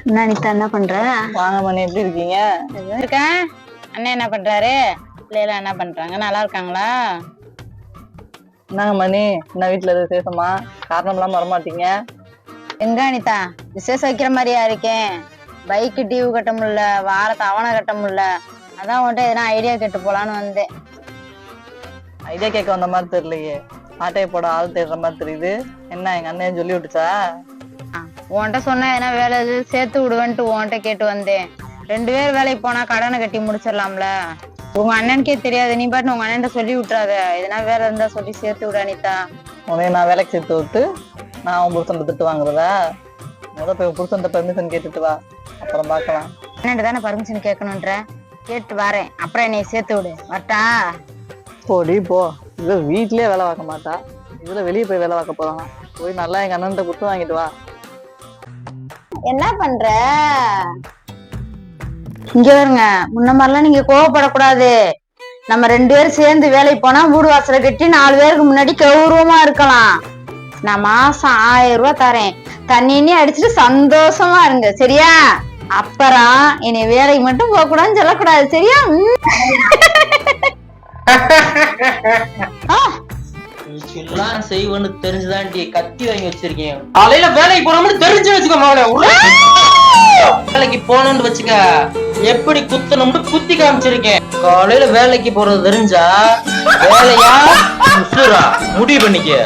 என்ன அனிதா என்ன பண்ற? வாங்க மணி, எப்படி இருக்கீங்க? இருக்கேன். அண்ணன் என்ன பண்றாரு? பிள்ளைல என்ன பண்றாங்க? நல்லா இருக்காங்களா? என்னங்க மணி, என்ன வீட்டுல விசேஷமா? காரணம் இல்லாம வரமாட்டீங்க? எங்க அனிதா விசேஷம் வைக்கிற மாதிரியா இருக்கேன்? பைக்கு டியூ கட்ட முடியல, வாரத்தை அவனை கட்ட முடியல. அதான் உன்ட்ட எதனா ஐடியா கேட்டு போலான்னு வந்தேன். ஐடியா கேட்க வந்த மாதிரி தெரியலையே. ஆட்டையை போட ஆள் தேடுற மாதிரி தெரியுது. என்ன எங்க அண்ணன் சொல்லி விட்டுச்சா? உன்கிட்ட சொன்ன எதனா வேலை எது சேர்த்து விடுவேன்ட்டு உன்கிட்ட கேட்டு வந்தேன். 2 பேர் வேலைக்கு போனா கடனை கட்டி முடிச்சிடலாம்ல. உங்க அண்ணனுக்கே தெரியாது, நீ பாட்டு உங்க அண்ணன் சொல்லி விட்டுறாத. எதனா வேலை இருந்தா சொல்லி சேர்த்து விட அனிதா. உடனே நான் வேலைக்கு சேர்த்து விட்டு நான் உன் புருஷன் திட்டு வாங்குறதா? முதல் போய் புருஷன் பெர்மிஷன் கேட்டுட்டு வா, அப்புறம் பார்க்கலாம். அண்ணன் தானே பர்மிஷன் கேட்கணுன்ற, கேட்டு வரேன். அப்புறம் என்னை சேர்த்து விடு, வரட்டா? போடி போ. இதுல வீட்லயே வேலை பார்க்க மாட்டா, இதுல வெளியே போய் வேலை பார்க்க போறாங்க. போய் நல்லா எங்க அண்ணன் குத்து வாங்கிட்டு வா. என்ன பண்ற? இங்க வருங்க, முன்ன மாதிரிலாம் நீங்க கோவப்படக்கூடாது. நம்ம 2 பேரும் சேர்ந்து வேலைக்கு போனா வீடு வாசலை கட்டி 4 பேருக்கு முன்னாடி கௌரவமா இருக்கலாம். நான் மாசம் 1000 ரூபாய் தரேன், தண்ணி அடிச்சுட்டு சந்தோஷமா இருங்க, சரியா? அப்புறம் என்னை வேலைக்கு மட்டும் போக கூடாதுன்னு சொல்லக்கூடாது, சரியா? செய்வன்னு தெரிஞ்சுதான்டி கத்தி வாங்கி வச்சிருக்கேன். காலையில வேலைக்கு போறோம்னு தெரிஞ்சு வச்சுக்கோ. வேலைக்கு போனோம்னு வச்சுக்க, எப்படி குத்தணும்னு குத்தி காமிச்சிருக்கேன். காலையில வேலைக்கு போறது தெரிஞ்சா வேலையா முடிவு பண்ணிக்க.